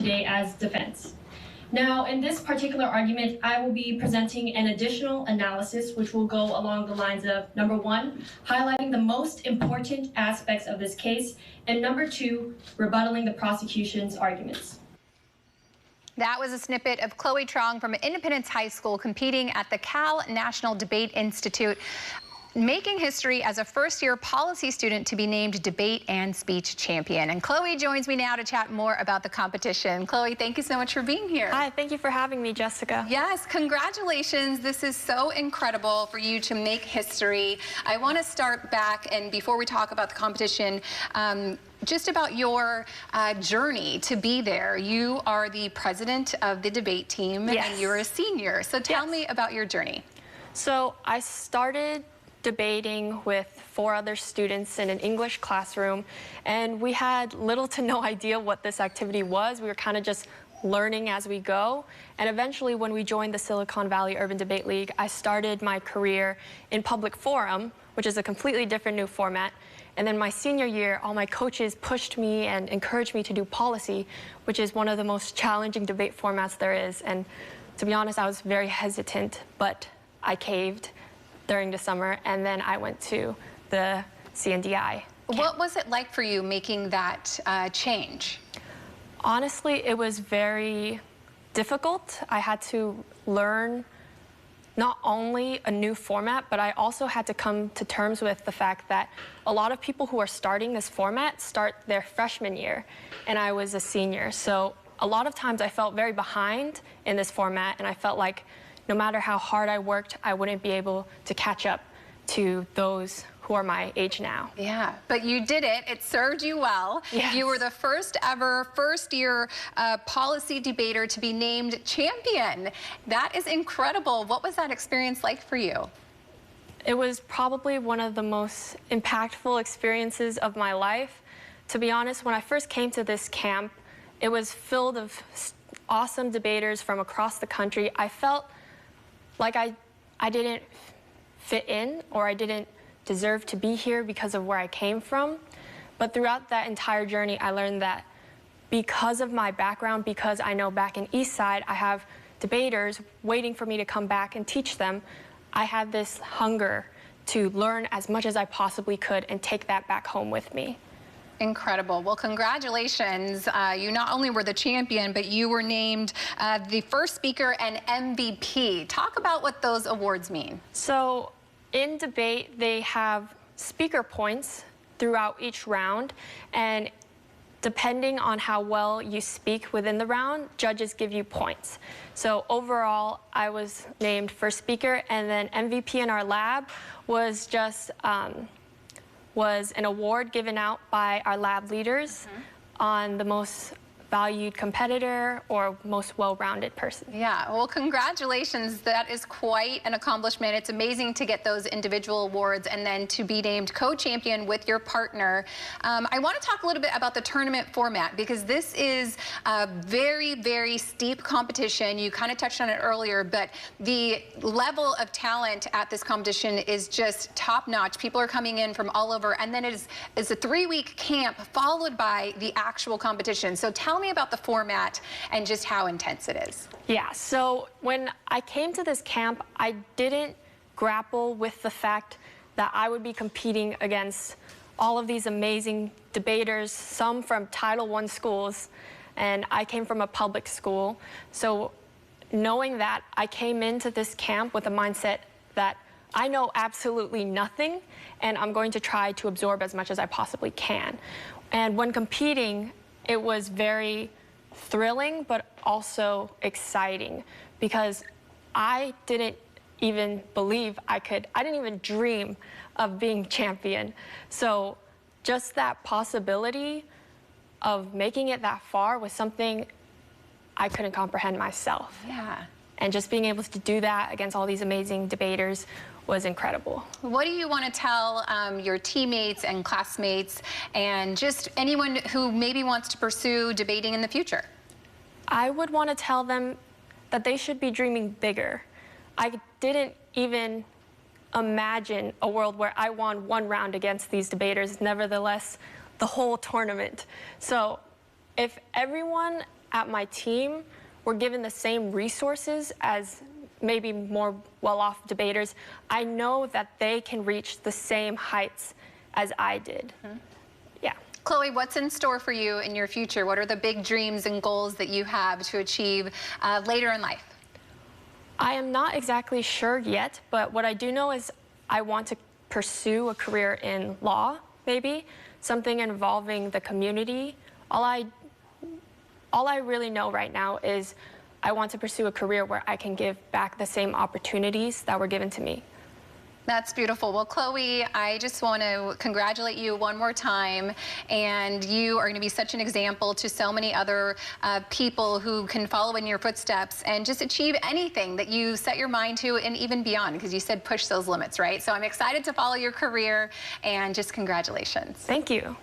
today as defense. Now, in this particular argument, I will be presenting an additional analysis which will go along the lines of, number one, highlighting the most important aspects of this case, and number two, rebuttaling the prosecution's arguments. That was a snippet of Chloe Truong from Independence High School competing at the Cal National Debate Institute, making history as a first-year policy student to be named debate and speech champion. And Chloe joins me now to chat more about the competition. Chloe, thank you so much for being here. Hi, thank you for having me, Jessica. Yes, congratulations. This is so incredible for you to make history. I want to start back, and before we talk about the competition, just about your journey to be there. You are the president of the debate team, yes, and you're a senior. So tell me about your journey. So I started debating with 4 other students in an English classroom, and we had little to no idea what this activity was. We were kind of just learning as we go, and eventually when we joined the Silicon Valley Urban Debate League, I started my career in public forum, which is a completely different new format. And then my senior year, all my coaches pushed me and encouraged me to do policy, which is one of the most challenging debate formats there is. And to be honest, I was very hesitant, but I caved during the summer, and then I went to the CNDI. What was it like for you making that change? Honestly, it was very difficult. I had to learn not only a new format, but I also had to come to terms with the fact that a lot of people who are starting this format start their freshman year, and I was a senior. So a lot of times I felt very behind in this format, and I felt like no matter how hard I worked, I wouldn't be able to catch up to those who are my age now. Yeah, but you did it. It served you well. Yes. You were the first ever first-year policy debater to be named champion. That is incredible. What was that experience like for you? It was probably one of the most impactful experiences of my life. To be honest, when I first came to this camp, it was filled of awesome debaters from across the country. I felt like I didn't fit in, or I didn't deserve to be here because of where I came from. But throughout that entire journey, I learned that because of my background, because I know back in East Side, I have debaters waiting for me to come back and teach them, I had this hunger to learn as much as I possibly could and take that back home with me. Incredible. Well, congratulations. You not only were the champion, but you were named the first speaker and MVP. Talk about what those awards mean. So in debate, they have speaker points throughout each round, and depending on how well you speak within the round, judges give you points. So overall, I was named first speaker, and then MVP in our lab was just was an award given out by our lab leaders on the most valued competitor or most well-rounded person. Yeah, well, congratulations. That is quite an accomplishment. It's amazing to get those individual awards and then to be named co-champion with your partner. I want to talk a little bit about the tournament format, because this is a very, very steep competition. You kind of touched on it earlier, but the level of talent at this competition is just top-notch. People are coming in from all over, and then it's a 3-week camp followed by the actual competition. So tell me about the format and just how intense it is. Yeah, so when I came to this camp, I didn't grapple with the fact that I would be competing against all of these amazing debaters, some from Title I schools, and I came from a public school. So knowing that, I came into this camp with a mindset that I know absolutely nothing, and I'm going to try to absorb as much as I possibly can. And when competing, it was very thrilling, but also exciting, because I didn't even believe I didn't even dream of being champion. So just that possibility of making it that far was something I couldn't comprehend myself. Yeah. And just being able to do that against all these amazing debaters was incredible. What do you want to tell your teammates and classmates and just anyone who maybe wants to pursue debating in the future? I would want to tell them that they should be dreaming bigger. I didn't even imagine a world where I won one round against these debaters, nevertheless, the whole tournament. So if everyone at my team were given the same resources as maybe more well-off debaters, I know that they can reach the same heights as I did. Yeah. Chloe, what's in store for you in your future? What are the big dreams and goals that you have to achieve later in life? I am not exactly sure yet, but what I do know is I want to pursue a career in law, maybe, something involving the community. All I really know right now is I want to pursue a career where I can give back the same opportunities that were given to me. That's beautiful. Well, Chloe, I just want to congratulate you one more time. And you are going to be such an example to so many other people who can follow in your footsteps and just achieve anything that you set your mind to and even beyond, because you said push those limits, right? So I'm excited to follow your career and just congratulations. Thank you.